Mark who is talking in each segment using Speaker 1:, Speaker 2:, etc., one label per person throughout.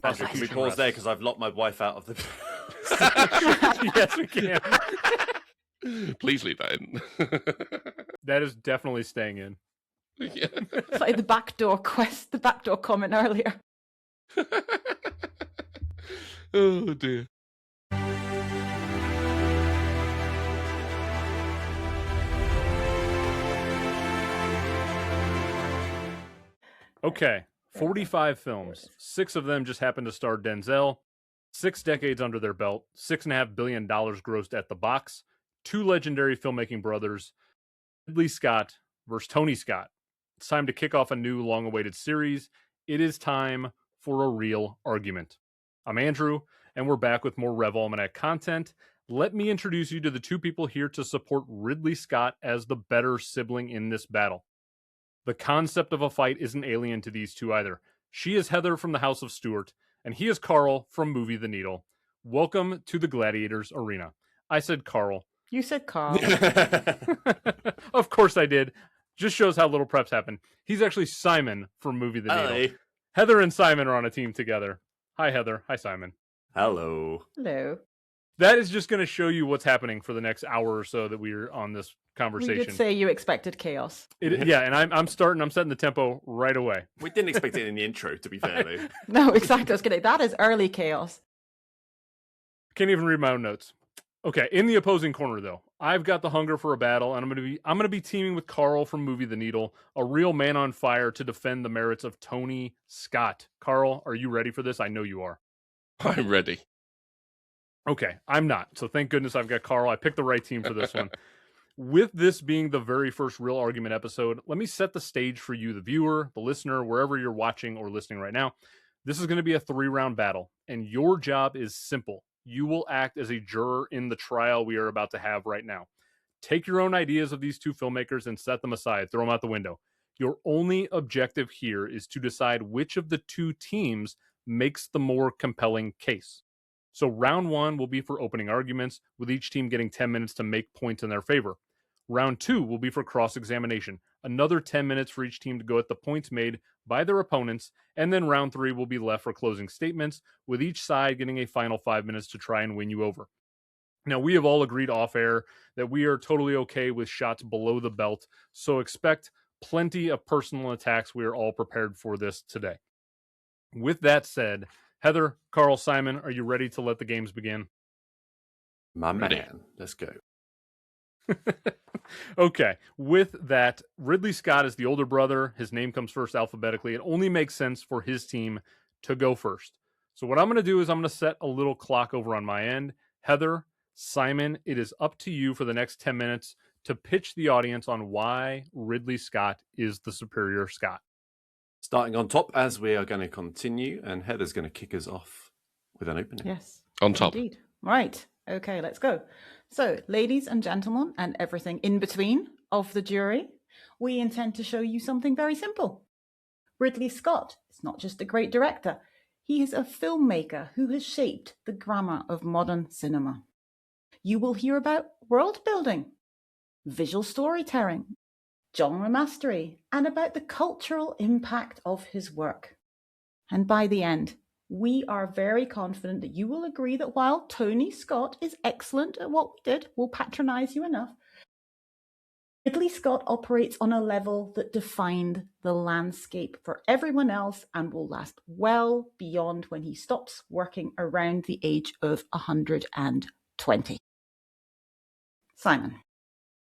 Speaker 1: Andrew, can we pause there because I've locked my wife out of the...
Speaker 2: Yes, we can.
Speaker 3: Please leave that in.
Speaker 2: That is definitely staying in.
Speaker 3: Yeah.
Speaker 4: It's like the backdoor quest, the backdoor comment earlier.
Speaker 3: Oh dear.
Speaker 2: Okay, 45 films. 6 of them just happen to star Denzel. 6 decades under their belt. $6.5 billion grossed at the box. 2 legendary filmmaking brothers. Ridley Scott versus Tony Scott. It's time to kick off a new long-awaited series. It is time for a real argument. I'm Andrew, and we're back with more RevAlmanac content. Let me introduce you to the 2 people here to support Ridley Scott as the better sibling in this battle. The concept of a fight isn't alien to these 2 either. She is Heather from the House of Stewart, and he is Carl from Movie The Needle. Welcome to the Gladiators Arena. I said Carl.
Speaker 4: You said Carl.
Speaker 2: Of course I did. Just shows how little preps happen. He's actually Simon from Movie The Needle.
Speaker 1: Hi.
Speaker 2: Heather and Simon are on a team together. Hi, Heather. Hi, Simon.
Speaker 1: Hello.
Speaker 4: Hello.
Speaker 2: That is just going to show you what's happening for the next hour or so that we're on this conversation.
Speaker 4: You did say you expected chaos.
Speaker 2: Yeah, and I'm setting the tempo right away.
Speaker 1: We didn't expect it in the intro, to be fair, though.
Speaker 4: No, exactly. I was gonna. That is early chaos.
Speaker 2: Can't even read my own notes. Okay, in the opposing corner though, I've got the hunger for a battle, and I'm gonna be teaming with Carl from Movie The Needle, a real man on fire to defend the merits of Tony Scott. Carl, are you ready for this? I know you are.
Speaker 3: I'm ready.
Speaker 2: Okay, I'm not. So thank goodness I've got Carl. I picked the right team for this one. With this being the very first real argument episode, let me set the stage for you, the viewer, the listener, wherever you're watching or listening right now. This is going to be a 3-round battle, and your job is simple. You will act as a juror in the trial we are about to have right now. Take your own ideas of these 2 filmmakers and set them aside. Throw them out the window. Your only objective here is to decide which of the 2 teams makes the more compelling case. So round 1 will be for opening arguments, with each team getting 10 minutes to make points in their favor. Round 2 will be for cross-examination, another 10 minutes for each team to go at the points made by their opponents, and then round 3 will be left for closing statements, with each side getting a final 5 minutes to try and win you over. Now, we have all agreed off-air that we are totally okay with shots below the belt, so expect plenty of personal attacks. We are all prepared for this today. With that said, Heather, Carl, Simon, are you ready to let the games begin?
Speaker 1: My
Speaker 3: Ready.
Speaker 1: man. Let's go.
Speaker 2: Okay, with that, Ridley Scott is the older brother. His name comes first alphabetically. It only makes sense for his team to go first. So what I'm going to do is I'm going to set a little clock over on my end. Heather, Simon, it is up to you for the next 10 minutes to pitch the audience on why Ridley Scott is the superior Scott.
Speaker 1: Starting on top, as we are going to continue, and Heather's going to kick us off with an opening.
Speaker 4: Yes.
Speaker 3: On top.
Speaker 4: Indeed. Right. Okay, let's go. So, ladies and gentlemen, and everything in between of the jury, we intend to show you something very simple. Ridley Scott is not just a great director, he is a filmmaker who has shaped the grammar of modern cinema. You will hear about world building, visual storytelling, genre mastery, and about the cultural impact of his work. And by the end, we are very confident that you will agree that while Tony Scott is excellent at what we did, we'll patronize you enough, Ridley Scott operates on a level that defined the landscape for everyone else and will last well beyond when he stops working around the age of 120. Simon.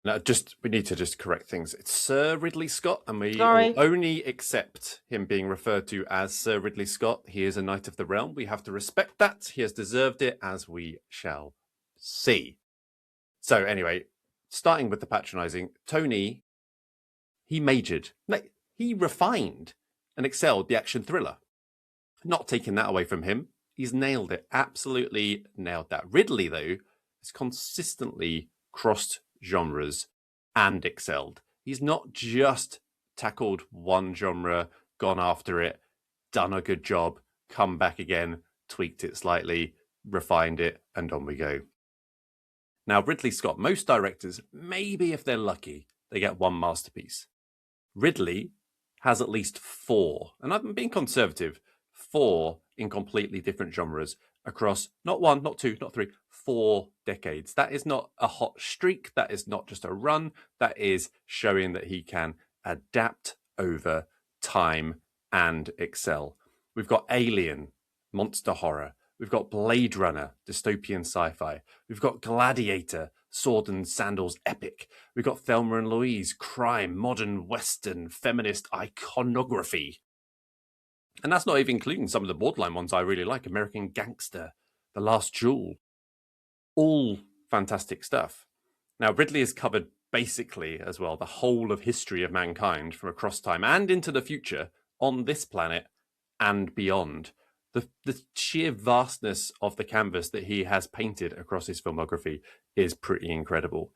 Speaker 1: Now, we need to just correct things. It's Sir Ridley Scott, and we
Speaker 4: Sorry.
Speaker 1: will only accept him being referred to as Sir Ridley Scott. He is a Knight of the Realm. We have to respect that. He has deserved it, as we shall see. So anyway, starting with the patronizing, Tony, he majored. No, he refined and excelled the action thriller. Not taking that away from him. He's nailed it. Absolutely nailed that. Ridley, though, has consistently crossed genres and excelled. He's not just tackled one genre, gone after it, done a good job, come back again, tweaked it slightly, refined it, and on we go. Now, Ridley Scott, most directors, maybe if they're lucky, they get one masterpiece. Ridley has at least 4, and I'm being conservative, 4 in completely different genres across not 1, not 2, not 3, 4 decades. That is not a hot streak. That is not just a run. That is showing that he can adapt over time and excel. We've got Alien, monster horror. We've got Blade Runner, dystopian sci-fi. We've got Gladiator, sword and sandals epic. We've got Thelma and Louise, crime, modern western, feminist iconography. And that's not even including some of the borderline ones I really like. American Gangster, The Last Duel. All fantastic stuff. Now, Ridley has covered basically as well the whole of history of mankind from across time and into the future on this planet and beyond. The sheer vastness of the canvas that he has painted across his filmography is pretty incredible.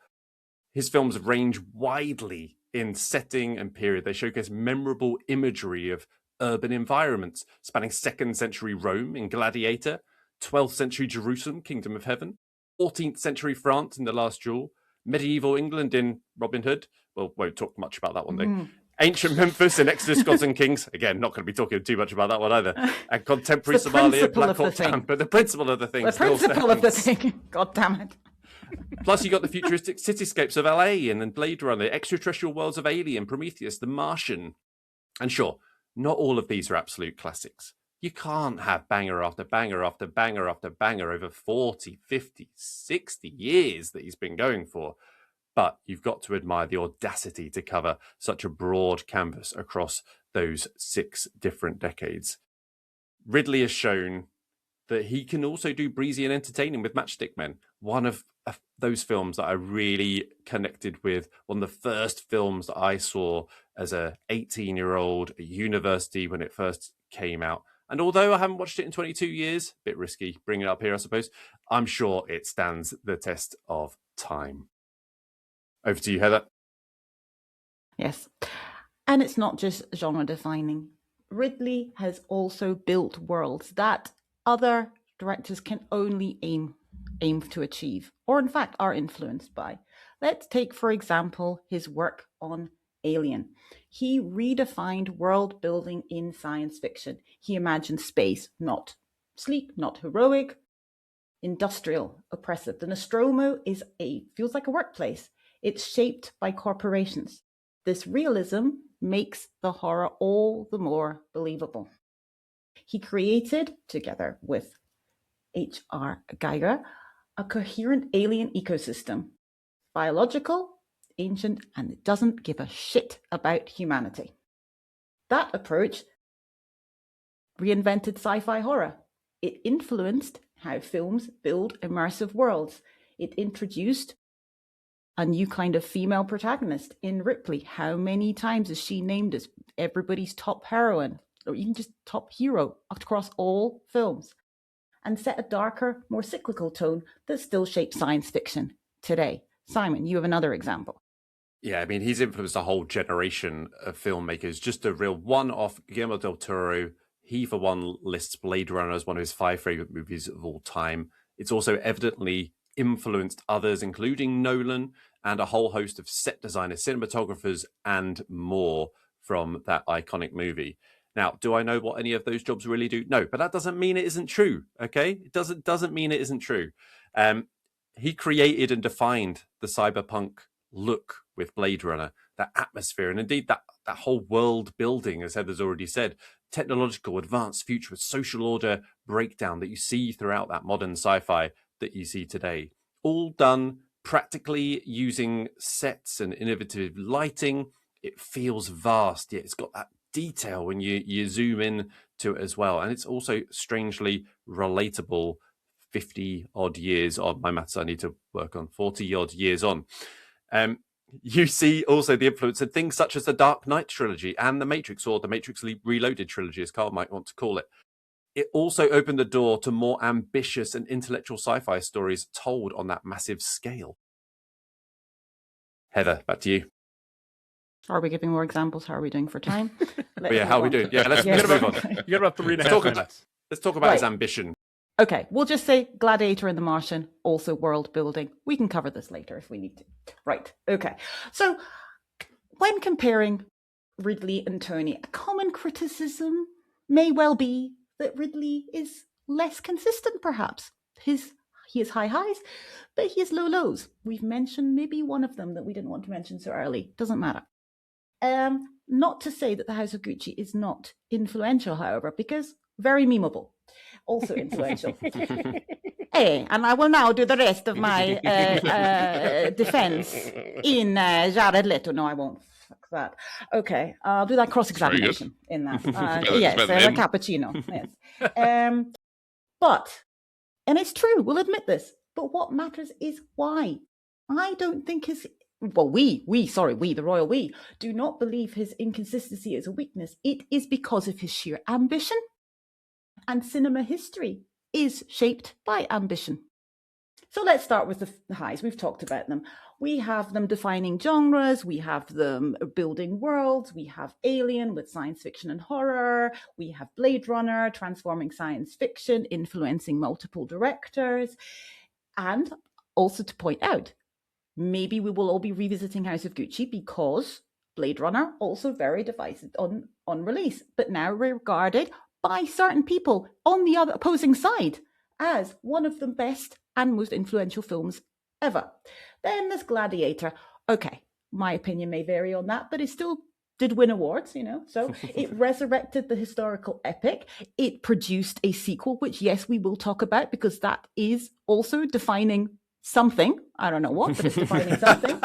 Speaker 1: His films range widely in setting and period. They showcase memorable imagery of urban environments, spanning 2nd century Rome in Gladiator, 12th century Jerusalem, Kingdom of Heaven, 14th century France in The Last Duel, medieval England in Robin Hood. Well, won't talk much about that one though. Ancient Memphis in Exodus, Gods and Kings. Again, not going to be talking too much about that one either. And contemporary Somalia, Black Hawk Down. But the principle of the thing.
Speaker 4: The principle of the thing. God damn it.
Speaker 1: Plus, you got the futuristic cityscapes of LA and then Blade Runner, the extraterrestrial worlds of Alien, Prometheus, The Martian. And sure, not all of these are absolute classics. You can't have banger after banger after banger after banger over 40, 50, 60 years that he's been going for. But you've got to admire the audacity to cover such a broad canvas across those 6 different decades. Ridley has shown that he can also do breezy and entertaining with Matchstick Men. One of those films that I really connected with, one of the first films that I saw as a 18-year-old at university when it first came out. And although I haven't watched it in 22 years, a bit risky bringing it up here, I suppose, I'm sure it stands the test of time. Over to you, Heather.
Speaker 4: Yes. And it's not just genre defining. Ridley has also built worlds that other directors can only aim to achieve, or in fact are influenced by. Let's take, for example, his work on Alien. He redefined world building in science fiction. He imagined space not sleek, not heroic, industrial, oppressive. The Nostromo feels like a workplace. It's shaped by corporations. This realism makes the horror all the more believable. He created, together with H.R. Giger, a coherent alien ecosystem. Biological, ancient, and it doesn't give a shit about humanity. That approach reinvented sci-fi horror. It influenced how films build immersive worlds. It introduced a new kind of female protagonist in Ripley. How many times is she named as everybody's top heroine, or even just top hero across all films? And set a darker, more cyclical tone that still shapes science fiction today. Simon, you have another example.
Speaker 1: Yeah, I mean, he's influenced a whole generation of filmmakers. Just a real one-off. Guillermo del Toro, he for one lists Blade Runner as one of his 5 favorite movies of all time. It's also evidently influenced others, including Nolan and a whole host of set designers, cinematographers, and more from that iconic movie. Now, do I know what any of those jobs really do? No, but that doesn't mean it isn't true, okay? It doesn't mean it isn't true. He created and defined the cyberpunk look with Blade Runner, that atmosphere, and indeed that whole world building, as Heather's already said, technological, advanced future with social order breakdown that you see throughout that modern sci-fi that you see today. All done practically using sets and innovative lighting. It feels vast, yet it's got that detail when you zoom in to it as well. And it's also strangely relatable 50 odd years on. My maths I need to work on, 40 odd years on. You see also the influence of things such as the Dark Knight trilogy and the Matrix, or the Matrix Reloaded trilogy, as Carl might want to call it. It also opened the door to more ambitious and intellectual sci-fi stories told on that massive scale. Heather, back to you.
Speaker 4: Are we giving more examples? How are we doing for time?
Speaker 1: How are we doing? Yeah, let's move on.
Speaker 2: You got about 3.5 minutes.
Speaker 1: Let's talk about his ambition.
Speaker 4: Okay, we'll just say Gladiator and The Martian, also world building. We can cover this later if we need to. Right, okay. So when comparing Ridley and Tony, a common criticism may well be that Ridley is less consistent, perhaps. He has high highs, but he has low lows. We've mentioned maybe one of them that we didn't want to mention so early. Doesn't matter. Not to say that The House of Gucci is not influential, however, because very memeable. Also influential. Hey, and I will now do the rest of my defense in Jared Leto. No, I won't. Fuck that. Okay, I'll do that cross-examination in that. Yes, a cappuccino. Yes. But, and it's true, we'll admit this, but what matters is why. I don't think the royal we, do not believe his inconsistency is a weakness. It is because of his sheer ambition. And cinema history is shaped by ambition. So let's start with the highs. We've talked about them. We have them defining genres. We have them building worlds. We have Alien with science fiction and horror. We have Blade Runner transforming science fiction, influencing multiple directors. And also to point out, maybe we will all be revisiting House of Gucci because Blade Runner also very divisive on release, but now regarded by certain people on the other opposing side as one of the best and most influential films ever. Then there's Gladiator. Okay, my opinion may vary on that, but it still did win awards, so it resurrected the historical epic. It produced a sequel, which, yes, we will talk about because that is also defining something. I don't know what, but it's defining something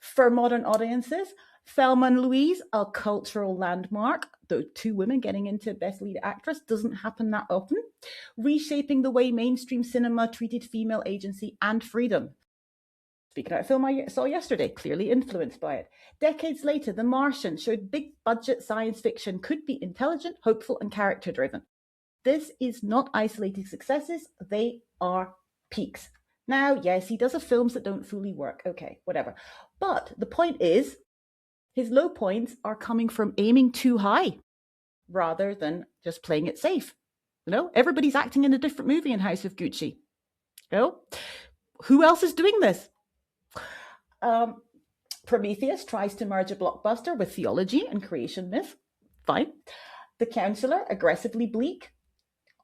Speaker 4: for modern audiences. Thelma and Louise, a cultural landmark, though two women getting into Best Lead Actress doesn't happen that often. Reshaping the way mainstream cinema treated female agency and freedom. Speaking of a film I saw yesterday, clearly influenced by it. Decades later, The Martian showed big budget science fiction could be intelligent, hopeful, and character driven. This is not isolated successes, they are peaks. Now, yes, he does have films that don't fully work. Okay, whatever. But the point is, his low points are coming from aiming too high rather than just playing it safe. Everybody's acting in a different movie in House of Gucci. Who else is doing this? Prometheus tries to merge a blockbuster with theology and creation myth. Fine. The Counselor, aggressively bleak.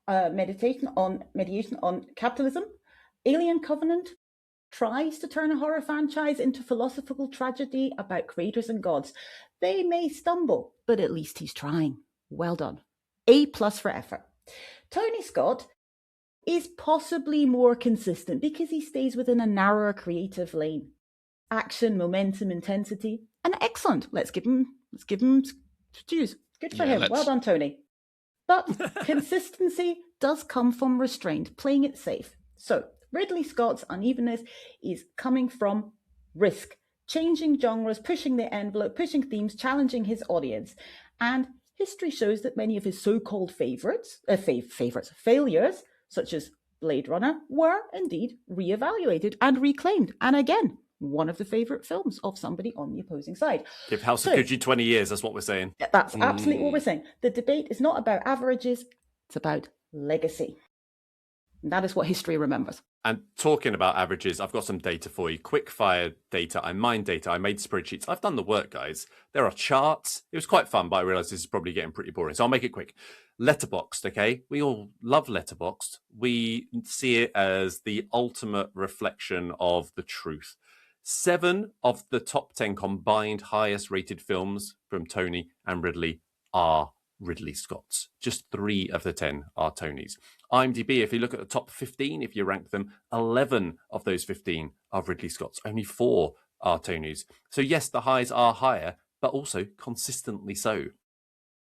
Speaker 4: Meditation on capitalism. Alien Covenant tries to turn a horror franchise into philosophical tragedy about creators and gods. They may stumble, but at least he's trying. Well done. A+ for effort. Tony Scott is possibly more consistent because he stays within a narrower creative lane. Action, momentum, intensity, and excellent. Let's give him dues. Good for him. Well done, Tony. But consistency does come from restraint, playing it safe. So Ridley Scott's unevenness is coming from risk, changing genres, pushing the envelope, pushing themes, challenging his audience. And history shows that many of his so-called failures, such as Blade Runner, were indeed re-evaluated and reclaimed. And again, one of the favourite films of somebody on the opposing side.
Speaker 1: Give House of Gucci 20 years, that's what we're saying.
Speaker 4: That's absolutely what we're saying. The debate is not about averages, it's about legacy. And that is what history remembers.
Speaker 1: And talking about averages, I've got some data for you. Quick fire data. I mined data. I made spreadsheets. I've done the work, guys. There are charts. It was quite fun, but I realized this is probably getting pretty boring. So I'll make it quick. Letterboxd, okay? We all love Letterboxd. We see it as the ultimate reflection of the truth. 7 of the top 10 combined highest rated films from Tony and Ridley are Ridley Scott's. Just 3 of the 10 are Tony's. IMDb, if you look at the top 15, if you rank them, 11 of those 15 are Ridley Scott's. Only 4 are Tony's. So yes, the highs are higher, but also consistently so.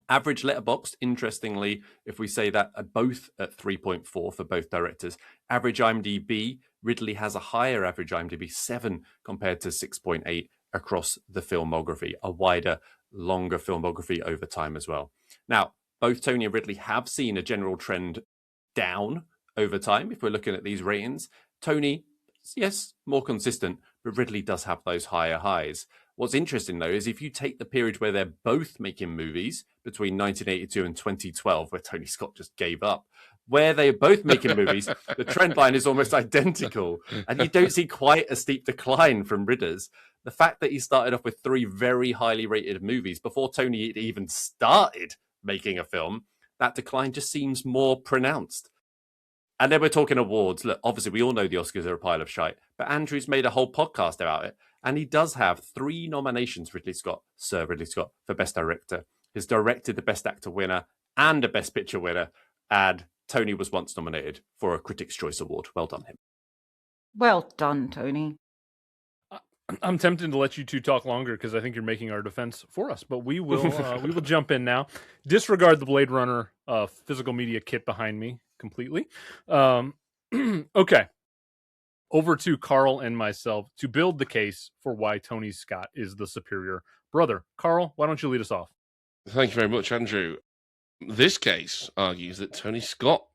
Speaker 1: Average Letterboxd, interestingly, if we say that both at 3.4 for both directors. Average IMDb, Ridley has a higher average IMDb, 7 compared to 6.8 across the filmography, a wider, longer filmography over time as well. Now, both Tony and Ridley have seen a general trend down over time. If we're looking at these ratings, Tony, yes, more consistent, but Ridley does have those higher highs. What's interesting, though, is if you take the period where they're both making movies between 1982 and 2012, where Tony Scott just gave up, where they're both making movies, the trend line is almost identical. And you don't see quite a steep decline from Ridders. The fact that he started off with 3 very highly rated movies before Tony had even started making a film, that decline just seems more pronounced. And then we're talking awards. Look, obviously, we all know the Oscars are a pile of shite, but Andrew's made a whole podcast about it. And he does have 3 nominations, Sir Ridley Scott, for Best Director. He's directed the Best Actor winner and a Best Picture winner. And Tony was once nominated for a Critics' Choice Award. Well done, him.
Speaker 4: Well done, Tony.
Speaker 2: I'm tempted to let you two talk longer because I think you're making our defense for us, but we will jump in now. Disregard the Blade Runner physical media kit behind me completely. Okay. Over to Carl and myself to build the case for why Tony Scott is the superior brother. Carl, why don't you lead us off?
Speaker 3: Thank you very much, Andrew. This case argues that Tony Scott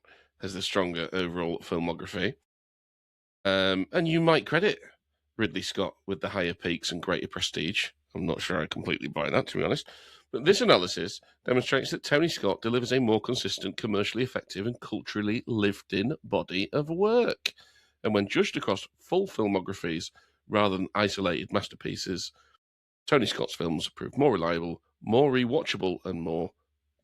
Speaker 3: has the stronger overall filmography. And you might credit Ridley Scott with the higher peaks and greater prestige. I'm not sure I completely buy that, to be honest. But this analysis demonstrates that Tony Scott delivers a more consistent, commercially effective and culturally lived-in body of work. And when judged across full filmographies rather than isolated masterpieces, Tony Scott's films prove more reliable, more rewatchable, and more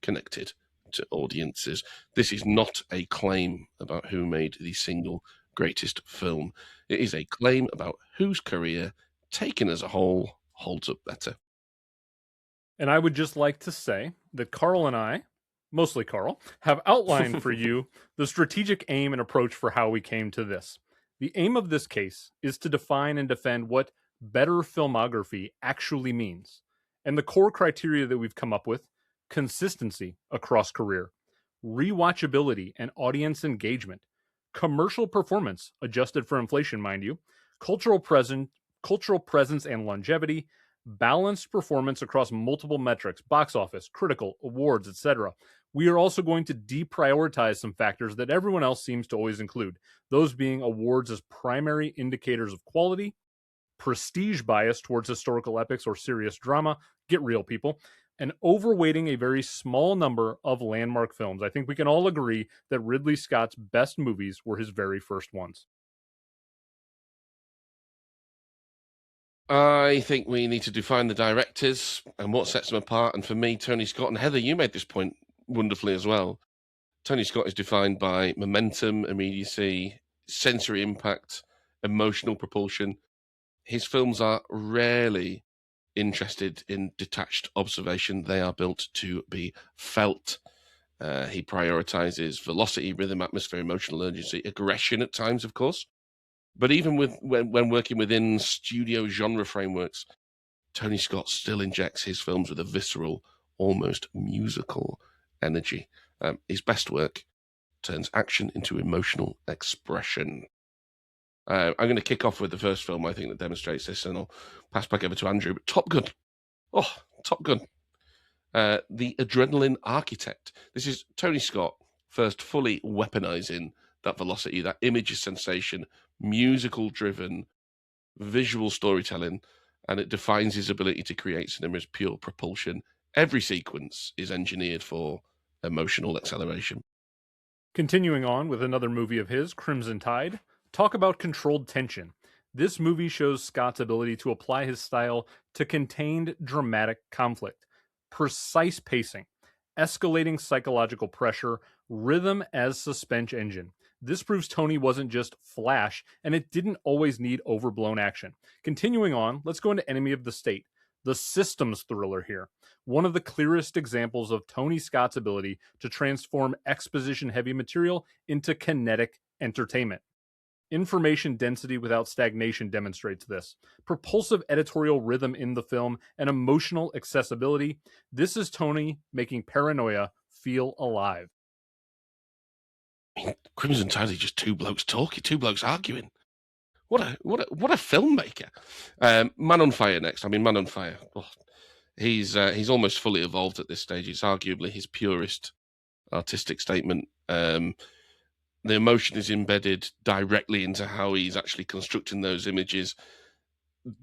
Speaker 3: connected to audiences. This is not a claim about who made the single greatest film. It is a claim about whose career, taken as a whole, holds up better.
Speaker 2: And I would just like to say that Carl and I, mostly Carl, have outlined for you the strategic aim and approach for how we came to this. The aim of this case is to define and defend what better filmography actually means. And the core criteria that we've come up with: consistency across career, rewatchability and audience engagement, commercial performance, adjusted for inflation, mind you, cultural presence and longevity, balanced performance across multiple metrics, box office, critical, awards, etc. We are also going to deprioritize some factors that everyone else seems to always include, those being awards as primary indicators of quality, prestige bias towards historical epics or serious drama, get real people, and overweighting a very small number of landmark films. I think we can all agree that Ridley Scott's best movies were his very first ones.
Speaker 3: I think we need to define the directors and what sets them apart. And for me, Tony Scott, and Heather, you made this point wonderfully as well. Tony Scott is defined by momentum, immediacy, sensory impact, emotional propulsion. His films are rarely interested in detached observation. They are built to be felt. He prioritizes velocity, rhythm, atmosphere, emotional urgency, aggression at times, of course. But even when working within studio genre frameworks, Tony Scott still injects his films with a visceral, almost musical energy. His best work turns action into emotional expression. I'm going to kick off with the first film, I think, that demonstrates this, and I'll pass back over to Andrew. But Top Gun. Oh, Top Gun. The Adrenaline Architect. This is Tony Scott first fully weaponizing that velocity, that image sensation, musical-driven, visual storytelling, and it defines his ability to create cinema as pure propulsion. Every sequence is engineered for emotional acceleration.
Speaker 2: Continuing on with another movie of his, Crimson Tide, talk about controlled tension. This movie shows Scott's ability to apply his style to contained dramatic conflict, precise pacing, escalating psychological pressure, rhythm as suspense engine. This proves Tony wasn't just flash, and it didn't always need overblown action. Continuing on, let's go into Enemy of the State, the systems thriller here. One of the clearest examples of Tony Scott's ability to transform exposition-heavy material into kinetic entertainment. Information density without stagnation demonstrates this. Propulsive editorial rhythm in the film and emotional accessibility. This is Tony making paranoia feel alive.
Speaker 3: Crimson Tide is just two blokes talking, two blokes arguing. What a filmmaker. Man on Fire next. I mean, Man on Fire. Oh, he's almost fully evolved at this stage. It's arguably his purest artistic statement. The emotion is embedded directly into how he's actually constructing those images.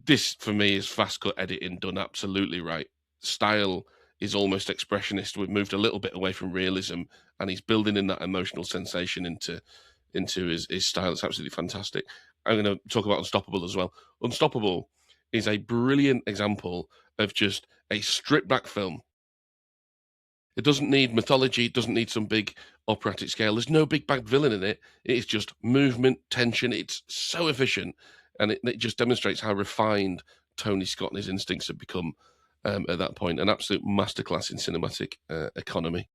Speaker 3: This, for me, is fast cut editing done absolutely right. Style is almost expressionist. We've moved a little bit away from realism, and he's building in that emotional sensation into his style. It's absolutely fantastic. I'm going to talk about Unstoppable as well. Unstoppable is a brilliant example of just a stripped back film. It doesn't need mythology. It doesn't need some big operatic scale. There's no big bad villain in it. It's just movement, tension. It's so efficient. And it just demonstrates how refined Tony Scott and his instincts have become at that point. An absolute masterclass in cinematic economy.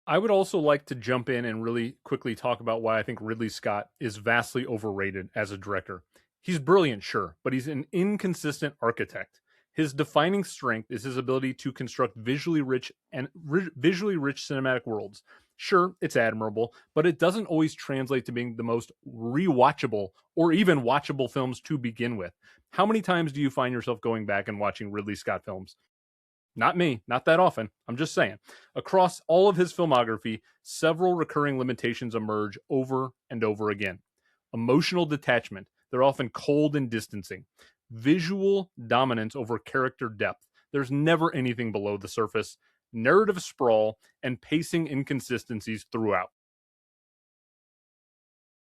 Speaker 2: I would also like to jump in and really quickly talk about why I think Ridley Scott is vastly overrated as a director. He's brilliant, sure, but he's an inconsistent architect. His defining strength is his ability to construct visually rich cinematic worlds. Sure, it's admirable, but it doesn't always translate to being the most rewatchable or even watchable films to begin with. How many times do you find yourself going back and watching Ridley Scott films? Not me, not that often. I'm just saying. Across all of his filmography, several recurring limitations emerge over and over again. Emotional detachment. They're often cold and distancing. Visual dominance over character depth. There's never anything below the surface. Narrative sprawl and pacing inconsistencies throughout.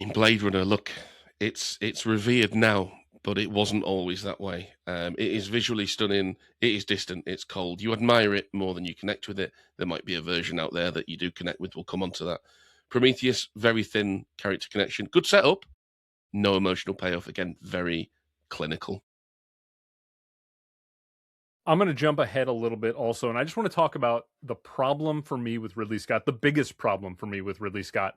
Speaker 3: In Blade Runner, look, it's revered now, but it wasn't always that way. It is visually stunning. It is distant. It's cold. You admire it more than you connect with it. There might be a version out there that you do connect with. We'll come on to that. Prometheus, very thin character connection. Good setup. No emotional payoff. Again, very clinical.
Speaker 2: I'm going to jump ahead a little bit also, and I just want to talk about the problem for me with Ridley Scott, the biggest problem for me with Ridley Scott.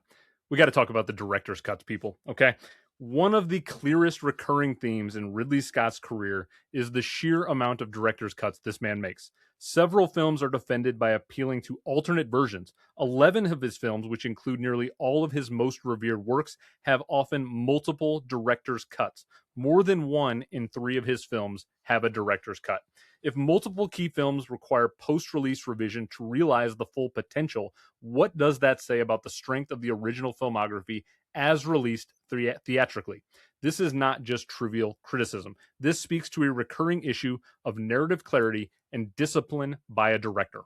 Speaker 2: We got to talk about the director's cuts, people, okay? One of the clearest recurring themes in Ridley Scott's career is the sheer amount of director's cuts this man makes. Several films are defended by appealing to alternate versions. 11 of his films, which include nearly all of his most revered works, have often multiple director's cuts. More than 1 in 3 of his films have a director's cut. If multiple key films require post-release revision to realize the full potential, what does that say about the strength of the original filmography as released theatrically? This is not just trivial criticism. This speaks to a recurring issue of narrative clarity and discipline by a director.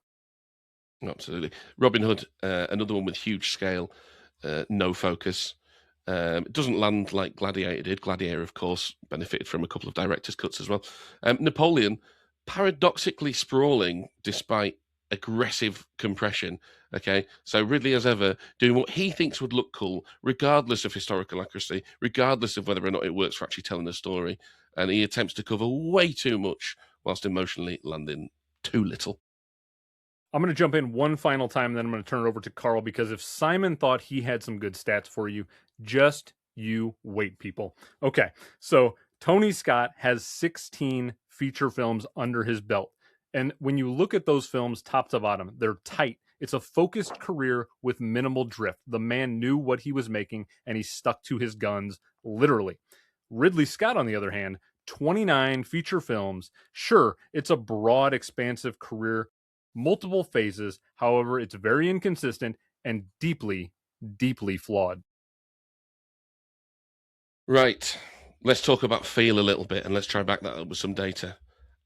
Speaker 3: Absolutely. Robin Hood, another one with huge scale, no focus. It doesn't land like Gladiator did. Gladiator, of course, benefited from a couple of director's cuts as well. Napoleon, paradoxically sprawling despite aggressive compression. Okay, so Ridley, as ever, doing what he thinks would look cool, regardless of historical accuracy, regardless of whether or not it works for actually telling a story. And he attempts to cover way too much whilst emotionally landing too little.
Speaker 2: I'm going to jump in one final time, and then I'm going to turn it over to Carl, because if Simon thought he had some good stats for you, just you wait, people. Okay, so Tony Scott has 16 feature films under his belt. And when you look at those films top to bottom, they're tight. It's a focused career with minimal drift. The man knew what he was making, and he stuck to his guns, literally. Ridley Scott, on the other hand, 29 feature films. Sure, it's a broad, expansive career, multiple phases. However, it's very inconsistent and deeply, deeply flawed.
Speaker 3: Right. Let's talk about feel a little bit, and let's try back that up with some data.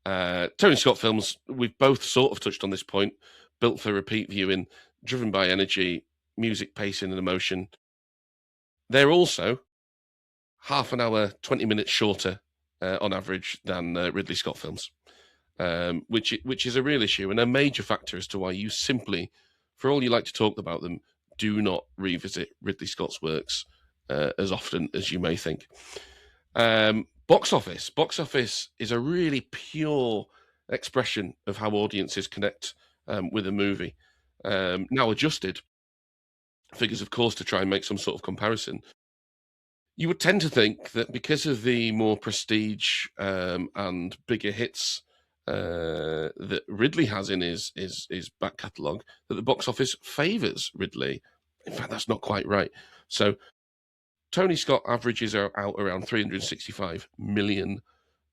Speaker 3: Tony Scott films, we've both sort of touched on this point, built for repeat viewing, driven by energy, music, pacing, and emotion. They're also half an hour, 20 minutes shorter on average than Ridley Scott films, which is a real issue and a major factor as to why you simply, for all you like to talk about them, do not revisit Ridley Scott's works as often as you may think. Box office is a really pure expression of how audiences connect with a movie. Now adjusted figures, of course, to try and make some sort of comparison. You would tend to think that because of the more prestige and bigger hits that Ridley has in his back catalogue, that the box office favours Ridley. In fact, that's not quite right. So Tony Scott averages out around 365 million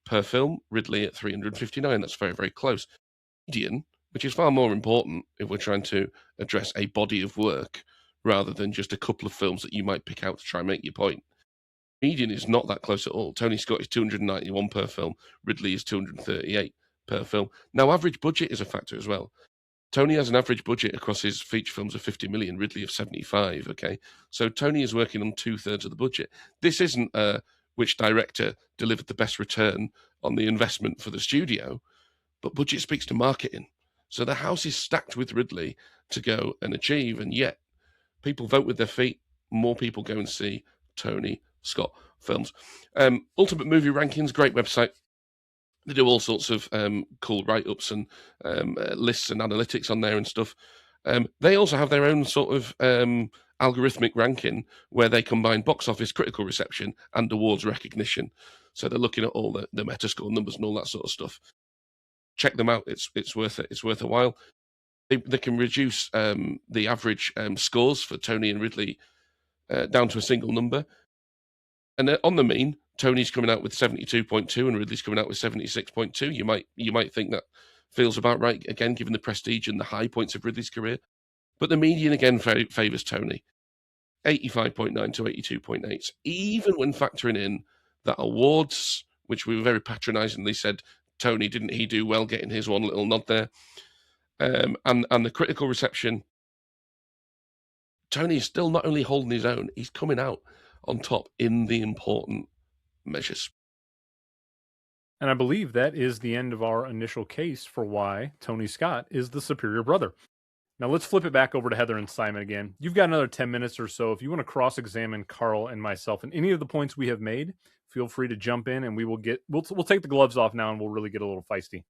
Speaker 3: per film, Ridley at 359. That's very, very close. Median, which is far more important if we're trying to address a body of work rather than just a couple of films that you might pick out to try and make your point. Median is not that close at all. Tony Scott is 291 per film. Ridley is 238 per film. Now, average budget is a factor as well. Tony has an average budget across his feature films of 50 million, Ridley of 75, okay? So Tony is working on 2/3 of the budget. This isn't which director delivered the best return on the investment for the studio, but budget speaks to marketing. So the house is stacked with Ridley to go and achieve, and yet people vote with their feet. More people go and see Tony Scott films. Ultimate Movie Rankings, great website. They do all sorts of cool write-ups and lists and analytics on there and stuff. They also have their own sort of algorithmic ranking where they combine box office critical reception and awards recognition. So they're looking at all the Metascore numbers and all that sort of stuff. Check them out. It's worth it. It's worth a while. They can reduce the average scores for Tony and Ridley down to a single number. And on the mean, Tony's coming out with 72.2 and Ridley's coming out with 76.2. You might think that feels about right, again, given the prestige and the high points of Ridley's career. But the median, again, favours Tony. 85.9 to 82.8. Even when factoring in that awards, which we were very patronisingly said, Tony, didn't he do well getting his one little nod there? And the critical reception, Tony is still not only holding his own, he's coming out on top in the important measures.
Speaker 2: And I believe that is the end of our initial case for why Tony Scott is the superior brother. Now let's flip it back over to Heather and Simon again. You've got another 10 minutes or so. If you want to cross-examine Carl and myself and any of the points we have made, feel free to jump in and we'll take the gloves off now and we'll really get a little feisty.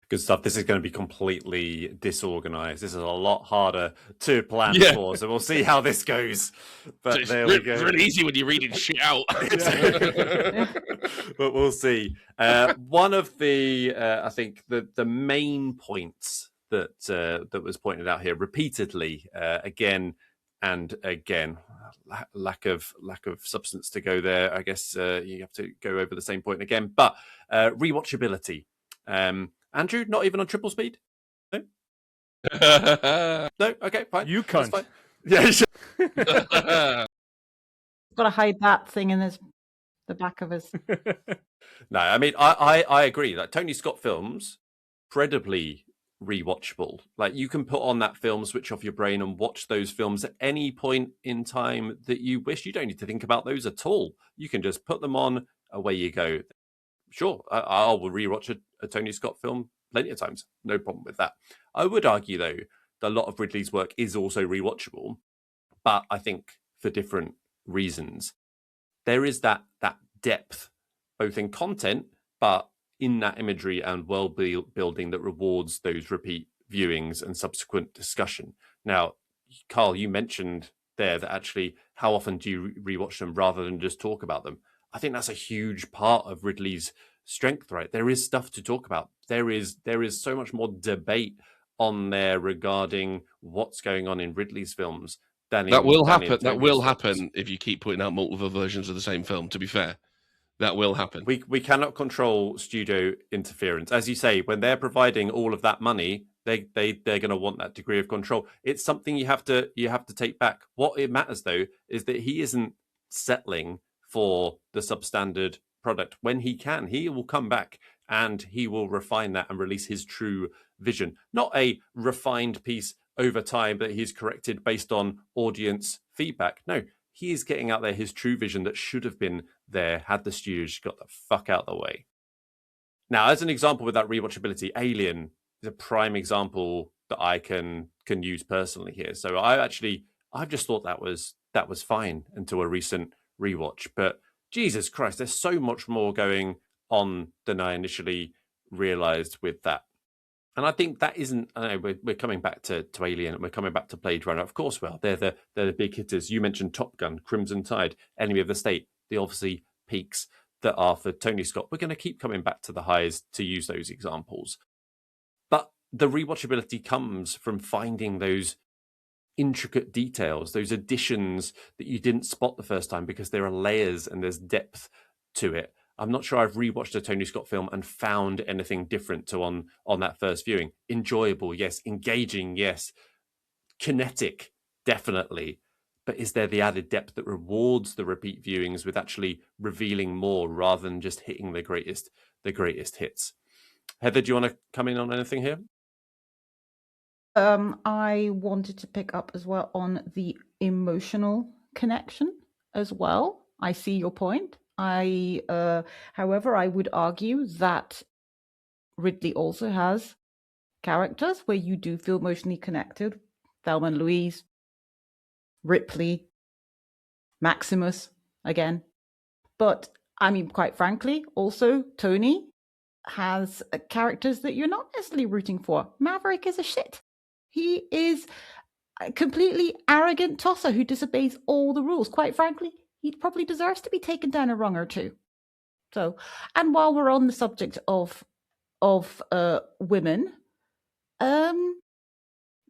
Speaker 1: Good stuff. This is going to be completely disorganized. This is a lot harder to plan for, so we'll see how this goes. But
Speaker 3: it's
Speaker 1: there we go.
Speaker 3: It's really easy when you're reading shit out.
Speaker 1: But we'll see. One of the, I think, the main points that was pointed out here repeatedly, again and again, lack of substance to go there. I guess you have to go over the same point again. But rewatchability. Andrew, not even on triple speed? No? No? Okay, fine.
Speaker 2: You cunt.
Speaker 1: Fine. Yeah, sure.
Speaker 4: Got to hide that thing in the back of his...
Speaker 1: No, I mean, I agree. Like, Tony Scott films, incredibly rewatchable. Like, you can put on that film, switch off your brain and watch those films at any point in time that you wish. You don't need to think about those at all. You can just put them on, away you go. Sure, I will rewatch a Tony Scott film plenty of times. No problem with that. I would argue, though, that a lot of Ridley's work is also rewatchable, but I think for different reasons. There is that depth, both in content, but in that imagery and world building that rewards those repeat viewings and subsequent discussion. Now, Carl, you mentioned there that actually, how often do you rewatch them rather than just talk about them? I think that's a huge part of Ridley's strength, right? There is stuff to talk about. There is so much more debate on there regarding what's going on in Ridley's films than
Speaker 3: that will happen.
Speaker 1: That
Speaker 3: will happen if you keep putting out multiple versions of the same film. To be fair, that will happen.
Speaker 1: We cannot control studio interference, as you say. When they're providing all of that money, they're going to want that degree of control. It's something you have to take back. What it matters though is that he isn't settling for the substandard product. When he can, he will come back and he will refine that and release his true vision. Not a refined piece over time that he's corrected based on audience feedback. No, he is getting out there his true vision that should have been there had the studios got the fuck out of the way. Now, as an example with that rewatchability, Alien is a prime example that I can use personally here. So I've just thought that was fine until a recent rewatch, but Jesus Christ, there's so much more going on than I initially realized with that. And I think that isn't, I know we're coming back to Alien and we're coming back to Blade Runner. Of course, they're the big hitters. You mentioned Top Gun, Crimson Tide, Enemy of the State, the obviously peaks that are for Tony Scott. We're going to keep coming back to the highs to use those examples. But the rewatchability comes from finding those intricate details, those additions that you didn't spot the first time because there are layers and there's depth to it. I'm not sure I've rewatched a Tony Scott film and found anything different to on that first viewing. Enjoyable, yes. Engaging, yes. Kinetic, definitely. But is there the added depth that rewards the repeat viewings with actually revealing more rather than just hitting the greatest hits? Heather, do you want to come in on anything here?
Speaker 4: I wanted to pick up as well on the emotional connection as well. I see your point. However, I would argue that Ridley also has characters where you do feel emotionally connected. Thelma and Louise, Ripley, Maximus, again. But, I mean, quite frankly, also, Tony has characters that you're not necessarily rooting for. Maverick is a shit. He is a completely arrogant tosser who disobeys all the rules. Quite frankly, he probably deserves to be taken down a rung or two. So, and while we're on the subject of women, I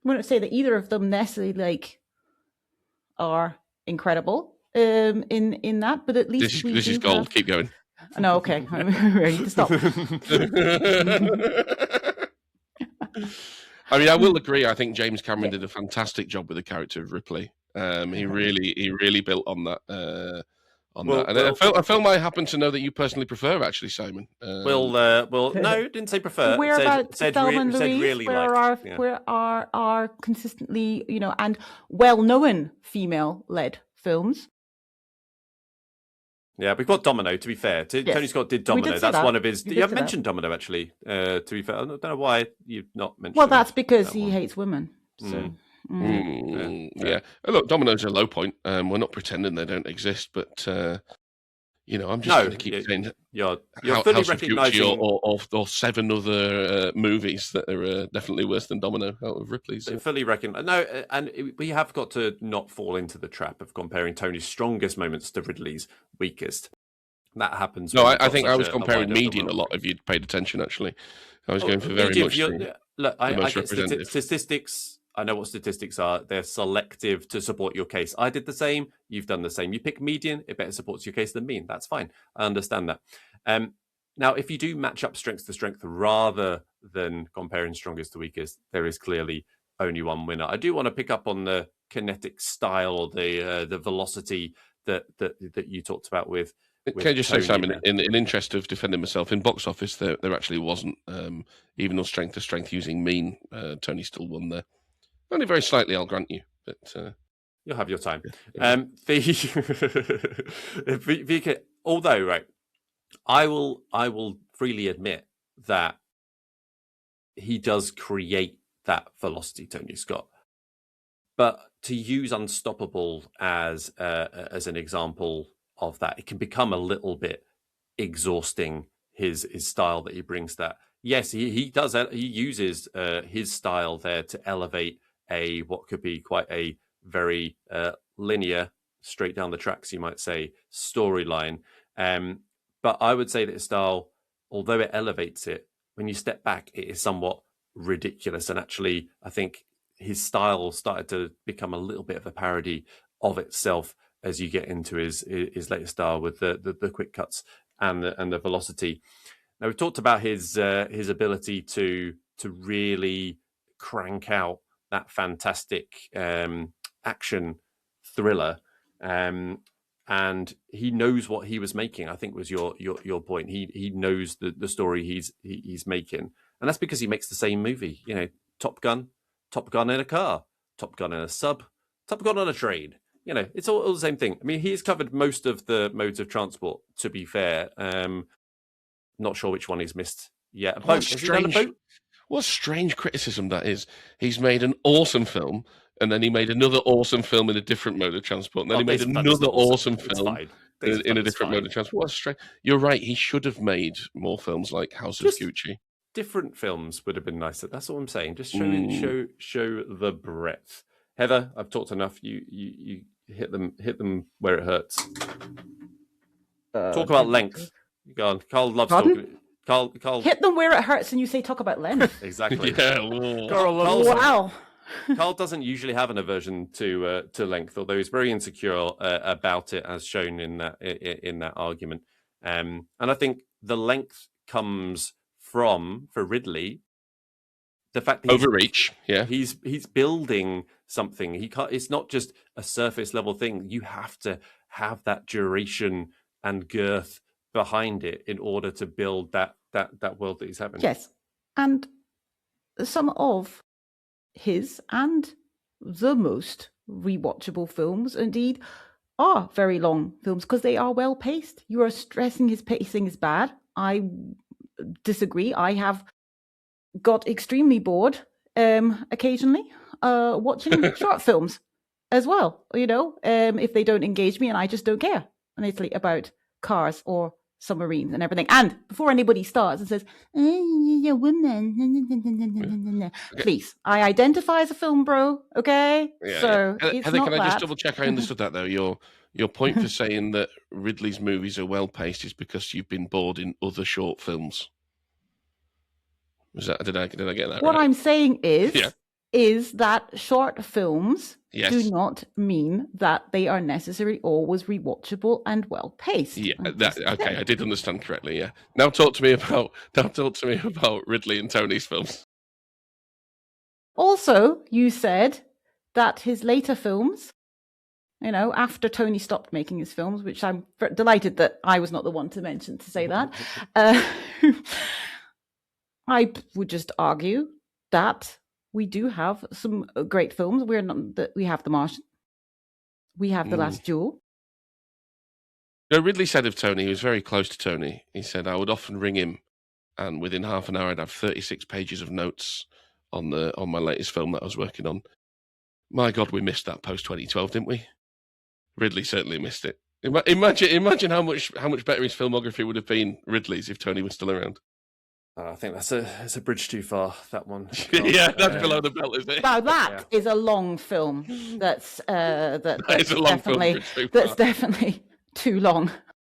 Speaker 4: wouldn't say that either of them necessarily are incredible in that, but at least
Speaker 3: this is gold. Keep going.
Speaker 4: No, okay, I'm ready to stop.
Speaker 3: I mean, I will agree. I think James Cameron did a fantastic job with the character of Ripley. He really built on that. That. And a film I happen to know that you personally prefer, actually, Simon.
Speaker 1: No, didn't say prefer.
Speaker 4: Where about Thelma and Louise,
Speaker 1: really
Speaker 4: where are consistently, and well-known female-led films.
Speaker 1: Yeah, we've got Domino, to be fair. Tony Scott did Domino. That's one of his... You haven't mentioned Domino, actually, to be fair. I don't know why you've not mentioned
Speaker 4: Well, that's because he hates women. So.
Speaker 3: Yeah. Look, Domino's a low point. We're not pretending they don't exist, but, I'm just going to keep saying...
Speaker 1: You're fully recognising...
Speaker 3: Or 7 other movies that are definitely worse than Domino out of Ripley's. So.
Speaker 1: Fully recognise. No, and we have got to not fall into the trap of comparing Tony's strongest moments to Ridley's weakest. That happens.
Speaker 3: No, I think I was comparing median a lot, if you'd paid attention, actually. I was going for very much
Speaker 1: Look, I
Speaker 3: most
Speaker 1: get
Speaker 3: representative.
Speaker 1: statistics. I know what statistics are. They're selective to support your case. I did the same. You've done the same. You pick median, it better supports your case than mean. That's fine. I understand that. Now, if you do match up strength to strength rather than comparing strongest to weakest, there is clearly only one winner. I do want to pick up on the kinetic style or the velocity that you talked about with
Speaker 3: Can I just say, Simon,
Speaker 1: there.
Speaker 3: in interest of defending myself, in box office, there actually wasn't, even though strength to strength using mean, Tony still won there. Only very slightly, I'll grant you, but
Speaker 1: you'll have your time.
Speaker 3: Yeah.
Speaker 1: Although, right, I will freely admit that he does create that velocity, Tony Scott. But to use Unstoppable as an example of that, it can become a little bit exhausting. His style that he brings that. Yes, he does. He uses his style there to elevate what could be quite a very linear, straight down the tracks, you might say, storyline. But I would say that his style, although it elevates it, when you step back, it is somewhat ridiculous. And actually, I think his style started to become a little bit of a parody of itself as you get into his latest style with the quick cuts and the velocity. Now, we've talked about his ability to really crank out that fantastic action thriller, and he knows what he was making. I think was your point. He knows the story he's making, and that's because he makes the same movie. Top Gun in a car, Top Gun in a sub, Top Gun on a train. It's all the same thing. I mean, he's covered most of the modes of transport. To be fair, not sure which one he's missed yet. A boat. Has he done a boat?
Speaker 3: What strange criticism that is. He's made an awesome film, and then he made another awesome film in a different mode of transport, and then he made another awesome film in a different mode of transport. What strange. You're right. He should have made more films like House of Gucci.
Speaker 1: Different films would have been nicer. That's all I'm saying. Just show the breadth. Heather, I've talked enough. You hit them where it hurts. Talk about length. Go on. Carl loves talking. Carl,
Speaker 4: hit them where it hurts, and you say talk about length.
Speaker 1: Exactly.
Speaker 3: Yeah.
Speaker 4: Wow.
Speaker 1: Carl doesn't usually have an aversion to length, although he's very insecure about it, as shown in that argument. And I think the length comes from, for Ridley, the fact that
Speaker 3: overreach. Yeah,
Speaker 1: he's building something. It's not just a surface level thing. You have to have that duration and girth behind it in order to build that world that he's having.
Speaker 4: Yes, and some of his and the most rewatchable films, indeed, are very long films because they are well paced. You are stressing his pacing is bad. I disagree. I have got extremely bored occasionally watching short films as well, if they don't engage me and I just don't care, honestly, about cars or submarines and everything. And before anybody starts and says, woman, please, I identify as a film bro, okay?
Speaker 3: Yeah,
Speaker 4: so
Speaker 3: yeah.
Speaker 4: it's
Speaker 3: Heather,
Speaker 4: not
Speaker 3: can I
Speaker 4: that.
Speaker 3: just double check I understood that, though? Your point for saying that Ridley's movies are well-paced is because you've been bored in other short films. Did I get that
Speaker 4: What
Speaker 3: right?
Speaker 4: I'm saying is,
Speaker 3: Yeah.
Speaker 4: is that short films
Speaker 3: Yes.
Speaker 4: do not mean that they are necessarily always rewatchable and well paced.
Speaker 3: Yeah, okay, I did understand correctly. Yeah. Now talk to me about Ridley and Tony's films.
Speaker 4: Also, you said that his later films, after Tony stopped making his films, which I'm delighted that I was not the one to mention to say that. I would just argue that we do have some great films. We have The Martian. We have The Last Duel.
Speaker 3: Ridley said of Tony, he was very close to Tony. He said, I would often ring him, and within half an hour, I'd have 36 pages of notes on my latest film that I was working on. My God, we missed that post 2012, didn't we? Ridley certainly missed it. Imagine how much better his filmography would have been, Ridley's, if Tony was still around.
Speaker 1: I think that's a bridge too far, that one.
Speaker 3: Yeah, that's below the belt, isn't it?
Speaker 4: Now that is a long film. That's
Speaker 3: that is a long film.
Speaker 4: That's definitely too long.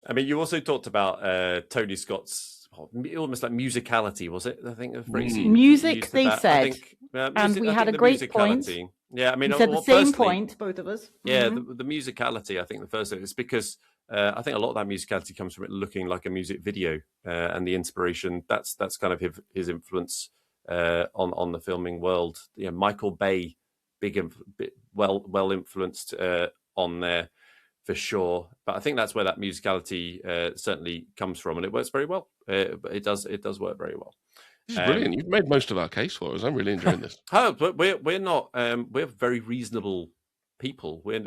Speaker 1: I mean, you also talked about Tony Scott's almost like musicality, was it? I think the phrase
Speaker 4: music. They said,
Speaker 1: and
Speaker 4: we had a great point.
Speaker 1: Yeah, I mean,
Speaker 4: we said the same point, both of us.
Speaker 1: Yeah, the musicality. I think the first thing is because I think a lot of that musicality comes from it looking like a music video, and the inspiration. That's kind of his influence on the filming world. Michael Bay, well influenced on there for sure. But I think that's where that musicality certainly comes from, and it works very well. It does work very well.
Speaker 3: This is brilliant. You've made most of our case for us. I'm really enjoying this.
Speaker 1: Oh, but we're not. We're very reasonable people. We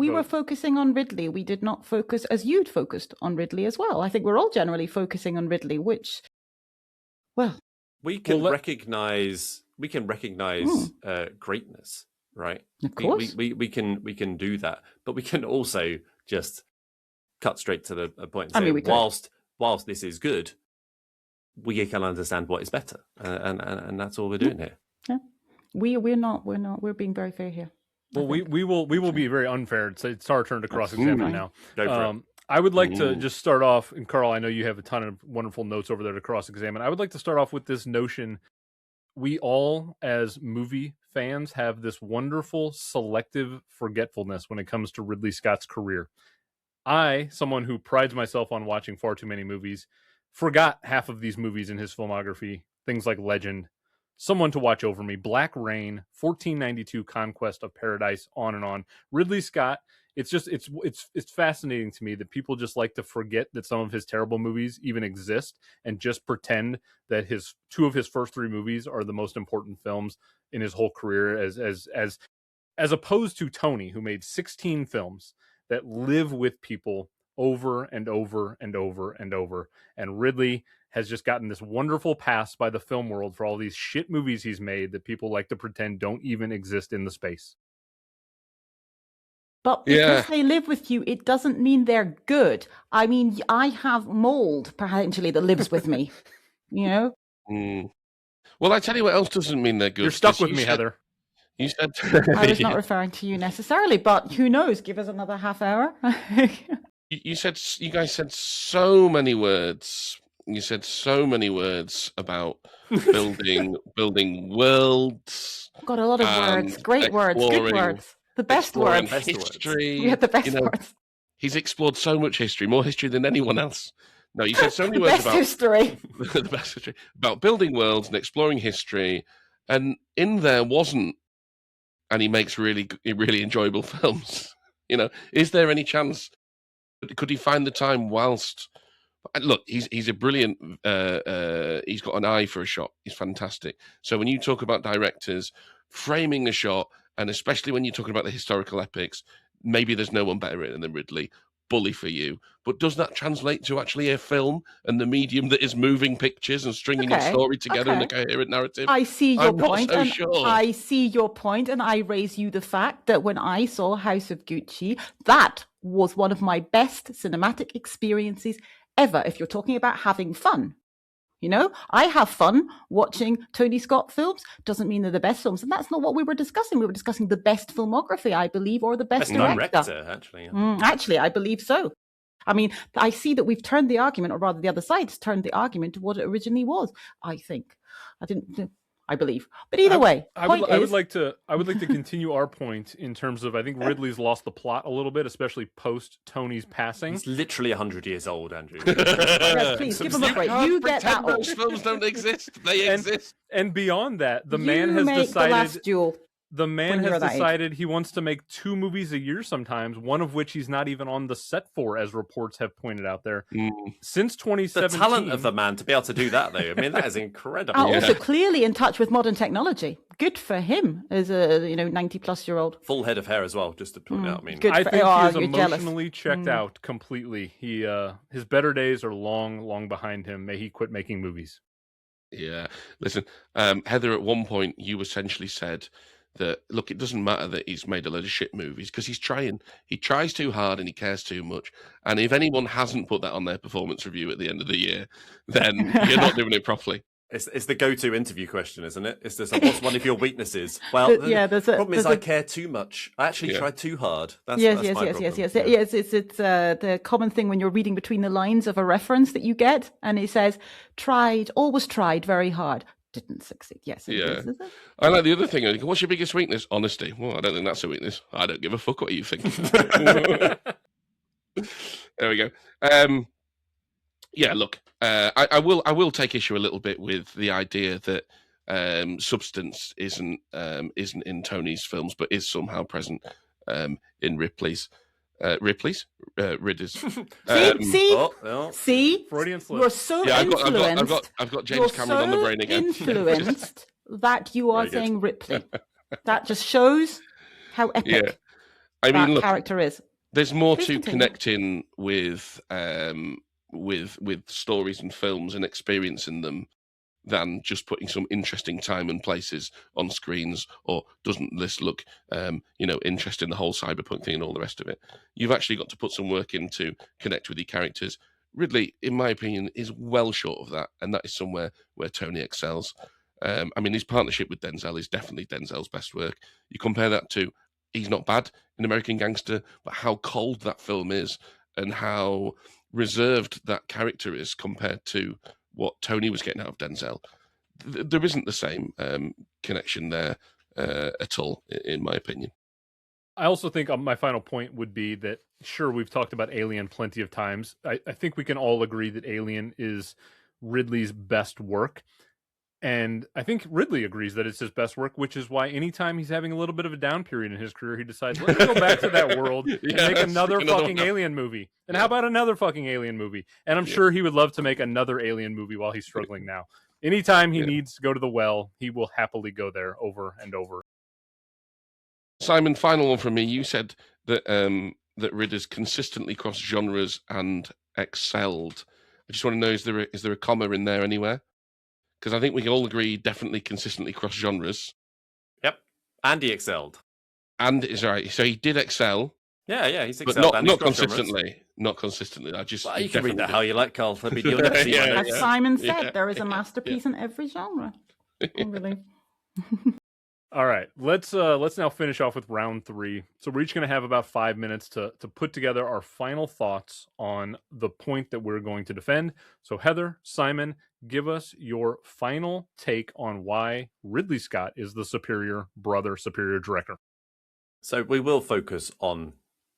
Speaker 1: were
Speaker 4: focusing on Ridley. We did not focus as you'd focused on Ridley as well. I think we're all generally focusing on Ridley, which, well,
Speaker 1: we can recognize greatness, right?
Speaker 4: Of course,
Speaker 1: we can do that, but we can also just cut straight to the point and say, whilst this is good, we can understand what is better, and that's all we're doing here.
Speaker 4: Yeah, we're being very fair here.
Speaker 2: Well, we will be very unfair. It's our turn to cross-examine now.
Speaker 1: Go for it.
Speaker 2: I would like to just start off, and Carl, I know you have a ton of wonderful notes over there to cross-examine. I would like to start off with this notion: we all, as movie fans, have this wonderful selective forgetfulness when it comes to Ridley Scott's career. I, someone who prides myself on watching far too many movies, forgot half of these movies in his filmography. Things like Legend, Someone to Watch Over Me, Black Rain, 1492, Conquest of Paradise, on and on. Ridley Scott, it's fascinating to me that people just like to forget that some of his terrible movies even exist and just pretend that two of his first three movies are the most important films in his whole career, as opposed to Tony, who made 16 films that live with people over and over and over and over. And Ridley has just gotten this wonderful pass by the film world for all these shit movies he's made that people like to pretend don't even exist in the space.
Speaker 4: But because they live with you, it doesn't mean they're good. I mean, I have mold, potentially, that lives with me,
Speaker 3: Well, I tell you what else doesn't mean they're good.
Speaker 2: You're stuck with me, Heather.
Speaker 3: You said
Speaker 4: I was not referring to you necessarily, but who knows? Give us another half hour.
Speaker 3: You guys said so many words. You said so many words about building worlds.
Speaker 4: Got a lot of words, great words, good words, the best words.
Speaker 3: History.
Speaker 4: We had the best words.
Speaker 3: He's explored so much history, more history than anyone else. No, you said so many words about
Speaker 4: history.
Speaker 3: The best history, about building worlds and exploring history, and in there wasn't. And he makes really, really enjoyable films. Is there any chance? Could he find the time whilst? Look, he's a brilliant. He's got an eye for a shot. He's fantastic. So when you talk about directors framing a shot, and especially when you're talking about the historical epics, maybe there's no one better than Ridley. bully for you. But does that translate to actually a film and the medium that is moving pictures and stringing a story together in a coherent narrative?
Speaker 4: I see your point.
Speaker 3: I'm not so sure.
Speaker 4: I see your point, and I raise you the fact that when I saw House of Gucci, that was one of my best cinematic experiences ever. If you're talking about having fun. I have fun watching Tony Scott films. Doesn't mean they're the best films. And that's not what we were discussing. We were discussing the best filmography, I believe, or the best director.
Speaker 1: Actually.
Speaker 4: Actually, I believe so. I mean, I see that we've turned the argument, or rather the other side's turned the argument to what it originally was, I think. I believe. But either way,
Speaker 2: I would like to continue our point in terms of, I think Ridley's lost the plot a little bit, especially post Tony's passing.
Speaker 1: He's literally 100 years old, Andrew.
Speaker 4: Yes, please give him a break. You get that old.
Speaker 3: Those films don't exist. They exist.
Speaker 2: And beyond that, the man has decided.
Speaker 4: The last Duel.
Speaker 2: The man has decided he wants to make 2 movies a year sometimes, one of which he's not even on the set for, as reports have pointed out there. Since 2017.
Speaker 1: The talent of the man to be able to do that, though. I mean, that is incredible.
Speaker 4: Also clearly in touch with modern technology. Good for him as a 90-plus-year-old.
Speaker 1: Full head of hair as well, just to point out. I mean,
Speaker 2: I think he is emotionally checked out completely. He his better days are long, long behind him. May he quit making movies.
Speaker 3: Yeah. Listen, Heather, at one point you essentially said that, look, it doesn't matter that he's made a load of shit movies because he's trying. He tries too hard and he cares too much. And if anyone hasn't put that on their performance review at the end of the year, then you're not doing it properly.
Speaker 1: It's the go-to interview question, isn't it? It's just like, what's one of your weaknesses? Well, the problem is I care too much. I actually tried too hard.
Speaker 4: Yes. It's the common thing when you're reading between the lines of a reference that you get, and it says, always tried very hard. Didn't succeed. Yes, it is it?
Speaker 3: I like the other thing. What's your biggest weakness? Honesty. Well, I don't think that's a weakness. I don't give a fuck what you think. There we go. Look, I will take issue a little bit with the idea that substance isn't in Tony's films, but is somehow present in Ridley's. Ridder's.
Speaker 4: See,
Speaker 2: Freudian slip.
Speaker 4: You're so influenced.
Speaker 3: I've got James Cameron on the brain again.
Speaker 4: Influenced that you are saying Ripley. That just shows how epic that character is.
Speaker 3: There's more to connecting with stories and films and experiencing them than just putting some interesting time and places on screens, or doesn't this look, interesting, the whole cyberpunk thing and all the rest of it. You've actually got to put some work in to connect with your characters. Ridley, in my opinion, is well short of that, and that is somewhere where Tony excels. His partnership with Denzel is definitely Denzel's best work. You compare that to, he's not bad in American Gangster, but how cold that film is and how reserved that character is compared to what Tony was getting out of Denzel. There isn't the same connection there at all, in my opinion.
Speaker 2: I also think my final point would be that, sure, we've talked about Alien plenty of times. I think we can all agree that Alien is Ridley's best work. And I think Ridley agrees that it's his best work, which is why anytime he's having a little bit of a down period in his career, he decides, let's go back to that world and make another fucking Alien movie. And how about another fucking Alien movie? And I'm sure he would love to make another Alien movie while he's struggling now. Anytime he needs to go to the well, he will happily go there over and over.
Speaker 3: Simon, final one from me. You said that that Ridder's consistently crossed genres and excelled. I just want to know, is there a comma in there anywhere? Because I think we can all agree, definitely consistently cross genres.
Speaker 1: Yep, and he excelled.
Speaker 3: And is right. So he did excel.
Speaker 1: Yeah, he's excelled.
Speaker 3: But not consistently. Genres. Not consistently.
Speaker 1: You can read that how you like, Carl. You'll never see
Speaker 4: As Simon said, there is a masterpiece in every genre.
Speaker 2: All right, let's now finish off with round 3. So we're each going to have about 5 minutes to put together our final thoughts on the point that we're going to defend. So Heather, Simon, give us your final take on why Ridley Scott is the superior brother, superior director.
Speaker 1: So we will focus on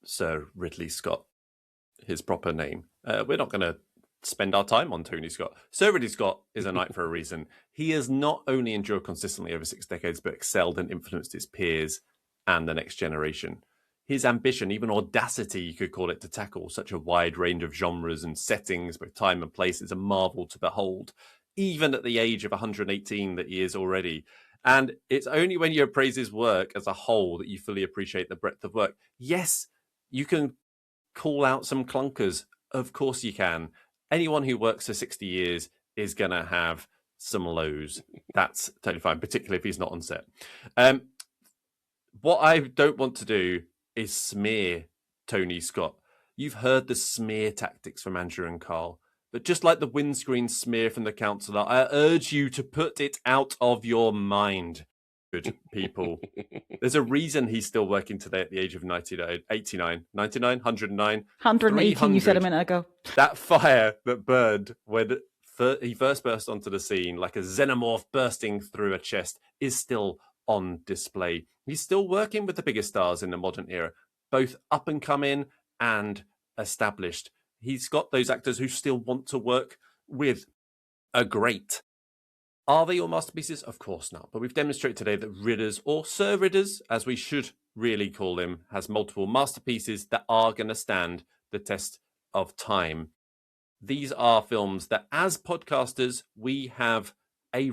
Speaker 1: Sir Ridley Scott, his proper name. We're not going to spend our time on Tony Scott. Sir Ridley Scott is a knight for a reason. He has not only endured consistently over 6 decades, but excelled and influenced his peers and the next generation. His ambition, even audacity, you could call it, to tackle such a wide range of genres and settings, both time and place, is a marvel to behold, even at the age of 118 that he is already. And it's only when you appraise his work as a whole that you fully appreciate the breadth of work. Yes, you can call out some clunkers? Of course you can. Anyone who works for 60 years is going to have some lows. That's totally fine, particularly if he's not on set. What I don't want to do is smear Tony Scott. You've heard the smear tactics from Andrew and Carl, but just like the windscreen smear from the councillor, I urge you to put it out of your mind, good people. There's a reason he's still working today at the age of 99, 109.
Speaker 4: 118, you said a minute ago.
Speaker 1: That fire that burned when he first burst onto the scene, like a xenomorph bursting through a chest, is still on display. He's still working with the biggest stars in the modern era, both up and coming and established. He's got those actors who still want to work with a great. Are they all masterpieces? Of course not. But we've demonstrated today that Ridders, or Sir Ridders, as we should really call him, has multiple masterpieces that are going to stand the test of time. These are films that, as podcasters, we have a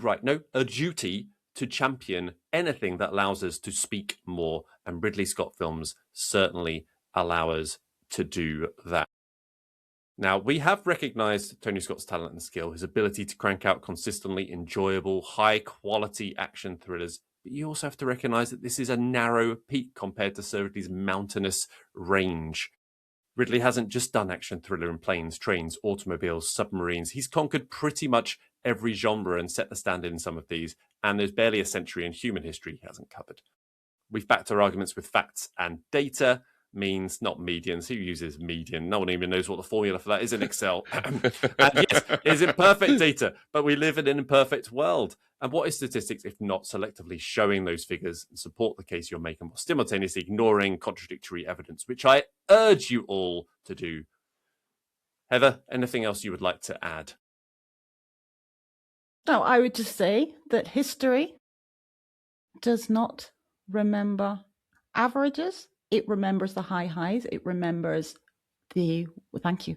Speaker 1: duty to champion anything that allows us to speak more. And Ridley Scott films certainly allow us to do that. Now, we have recognised Tony Scott's talent and skill, his ability to crank out consistently enjoyable, high-quality action thrillers. But you also have to recognise that this is a narrow peak compared to Sir Ridley's mountainous range. Ridley hasn't just done action thriller in planes, trains, automobiles, submarines. He's conquered pretty much every genre and set the standard in some of these, and there's barely a century in human history he hasn't covered. We've backed our arguments with facts and data, means, not medians. Who uses median? No one even knows what the formula for that is in Excel. And yes, it is imperfect data, but we live in an imperfect world. And what is statistics if not selectively showing those figures and support the case you're making while simultaneously ignoring contradictory evidence, which I urge you all to do. Heather, anything else you would like to add?
Speaker 4: No, I would just say that history does not remember averages. It remembers the high highs. It remembers the... Thank you.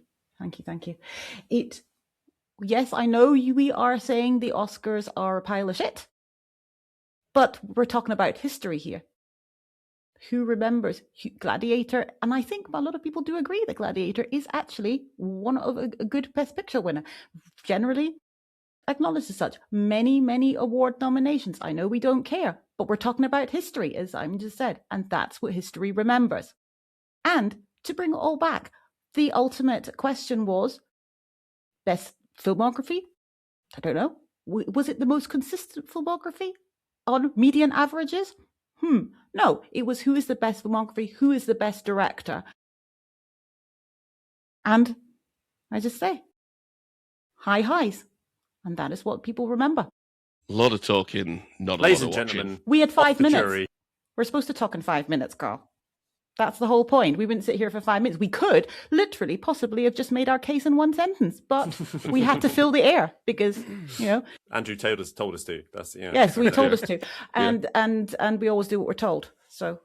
Speaker 4: Yes, I know we are saying the Oscars are a pile of shit, but we're talking about history here. Who remembers Gladiator? And I think a lot of people do agree that Gladiator is actually one of a good Best Picture winner. Generally acknowledged as such. Many award nominations. I know we don't care, but we're talking about history, as Simon just said, and that's what history remembers. And to bring it all back, the ultimate question was best filmography? I don't know. Was it the most consistent filmography on median averages? No, it was who is the best filmography, who is the best director. And I just say, high highs. And that is what people remember.
Speaker 3: A lot of talking, not a
Speaker 1: Ladies
Speaker 3: lot of
Speaker 1: and
Speaker 3: watching.
Speaker 1: gentlemen,
Speaker 4: We had 5 minutes.
Speaker 1: jury.
Speaker 4: We're supposed to talk in 5 minutes, Carl. That's the whole point. We wouldn't sit here for 5 minutes. We could literally, possibly have just made our case in one sentence, but we had to fill the air because,
Speaker 1: Andrew told us to. That's
Speaker 4: Yes, we told us to, and we always do what we're told. So,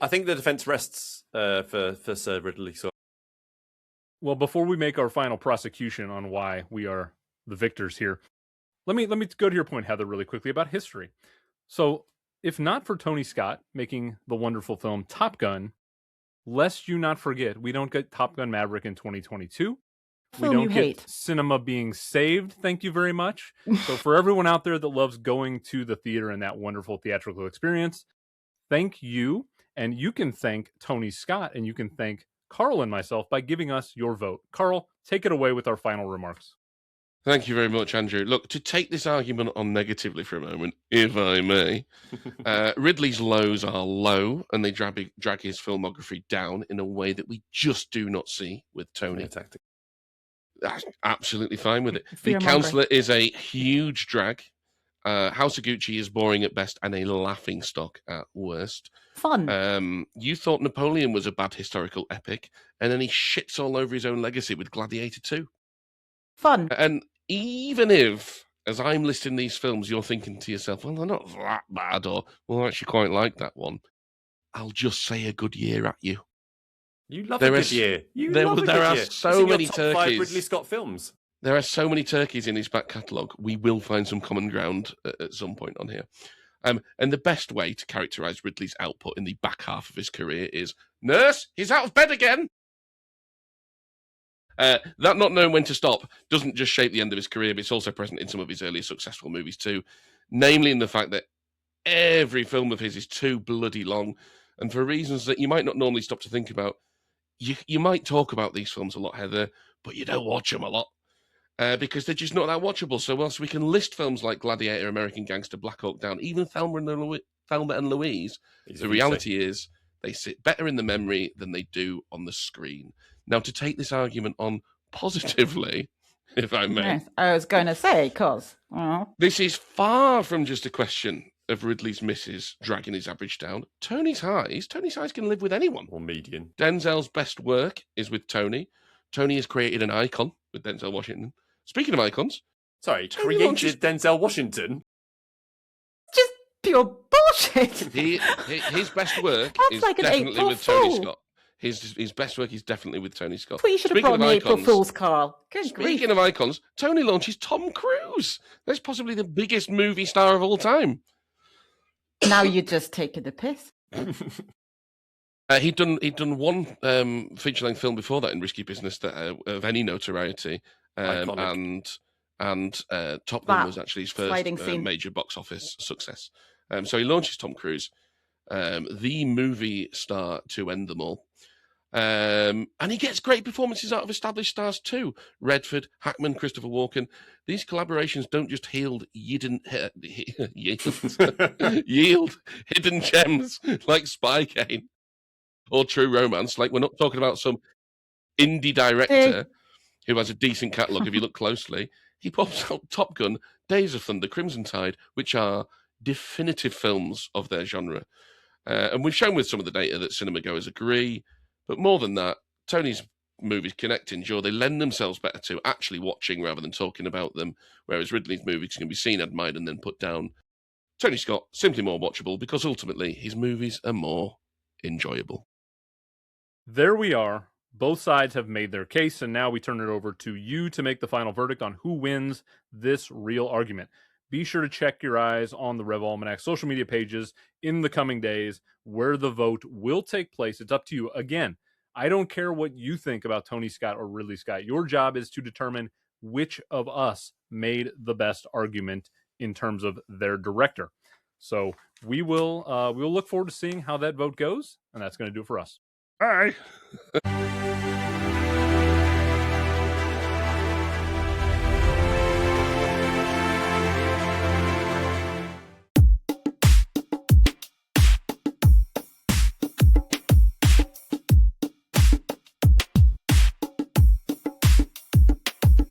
Speaker 1: I think the defence rests for Sir Ridley Scott.
Speaker 2: Well, before we make our final prosecution on why we are the victors here, let me go to your point, Heather, really quickly about history. So, if not for Tony Scott making the wonderful film Top Gun, lest you not forget, we don't get Top Gun Maverick in 2022. We
Speaker 4: Film
Speaker 2: don't
Speaker 4: you
Speaker 2: get
Speaker 4: hate.
Speaker 2: cinema being saved. Thank you very much. So for everyone out there that loves going to the theater and that wonderful theatrical experience, thank you. And you can thank Tony Scott and you can thank Carl and myself by giving us your vote. Carl, take it away with our final remarks.
Speaker 3: Thank you very much, Andrew. Look, to take this argument on negatively for a moment, if I may, Ridley's lows are low and they drag his filmography down in a way that we just do not see with Tony.
Speaker 1: Tactic.
Speaker 3: That's absolutely fine with it. The
Speaker 4: Fear-mongering.
Speaker 3: Counselor is a huge drag. House of Gucci is boring at best and a laughing stock at worst.
Speaker 4: Fun.
Speaker 3: You thought Napoleon was a bad historical epic, and then he shits all over his own legacy with Gladiator 2.
Speaker 4: Fun.
Speaker 3: And even if, as I'm listing these films, you're thinking to yourself, well, they're not that bad, or, well, I actually quite like that one, I'll just say a good year at you.
Speaker 1: You love
Speaker 3: There
Speaker 1: a good
Speaker 3: is-
Speaker 1: year. You
Speaker 3: there-
Speaker 1: love a
Speaker 3: there
Speaker 1: good
Speaker 3: are
Speaker 1: year.
Speaker 3: so
Speaker 1: It's in your
Speaker 3: many
Speaker 1: top 5
Speaker 3: turkeys.
Speaker 1: Ridley Scott films.
Speaker 3: There are so many turkeys in his back catalogue. We will find some common ground at some point on here. And the best way to characterise Ridley's output in the back half of his career is Nurse, he's out of bed again. That not knowing when to stop doesn't just shape the end of his career, but it's also present in some of his earlier successful movies too, namely in the fact that every film of his is too bloody long, and for reasons that you might not normally stop to think about. You might talk about these films a lot, Heather, but you don't watch them a lot because they're just not that watchable. So whilst we can list films like Gladiator, American Gangster, Black Hawk Down, even Thelma and Louise, the reality is they sit better in the memory than they do on the screen. Now, to take this argument on positively, if I may.
Speaker 4: Yes, I was going to say, because...
Speaker 3: This is far from just a question of Ridley's misses dragging his average down. Tony's highs can live with anyone.
Speaker 1: Or median.
Speaker 3: Denzel's best work is with Tony. Tony has created an icon with Denzel Washington. Speaking of icons...
Speaker 1: Sorry, created Denzel Washington?
Speaker 4: Just pure bullshit.
Speaker 3: His best work is
Speaker 4: like
Speaker 3: definitely with Tony Scott. His best work is definitely with Tony Scott.
Speaker 4: Well, you should have brought me April Fool's, Carl.
Speaker 3: Speaking of icons, Tony launches Tom Cruise. That's possibly the biggest movie star of all time.
Speaker 4: Now you're just taking the piss.
Speaker 3: He'd done one feature-length film before that in Risky Business that of any notoriety, and Top Gun was actually his first major box office success. So he launches Tom Cruise, the movie star to end them all. And he gets great performances out of established stars too. Redford, Hackman, Christopher Walken. These collaborations don't just yield hidden gems like Spy Game or True Romance. Like, we're not talking about some indie director who has a decent catalogue if you look closely. He pops out Top Gun, Days of Thunder, Crimson Tide, which are definitive films of their genre. And we've shown with some of the data that cinema goers agree. But more than that, Tony's movies connect, endure. They lend themselves better to actually watching rather than talking about them, whereas Ridley's movies can be seen, admired, and then put down. Tony Scott, simply more watchable because ultimately his movies are more enjoyable.
Speaker 2: There we are. Both sides have made their case, and now we turn it over to you to make the final verdict on who wins this real argument. Be sure to check your eyes on the RevAlmanac social media pages in the coming days where the vote will take place. It's up to you. Again, I don't care what you think about Tony Scott or Ridley Scott. Your job is to determine which of us made the best argument in terms of their director. So we'll look forward to seeing how that vote goes, and that's going to do it for us.
Speaker 3: Bye.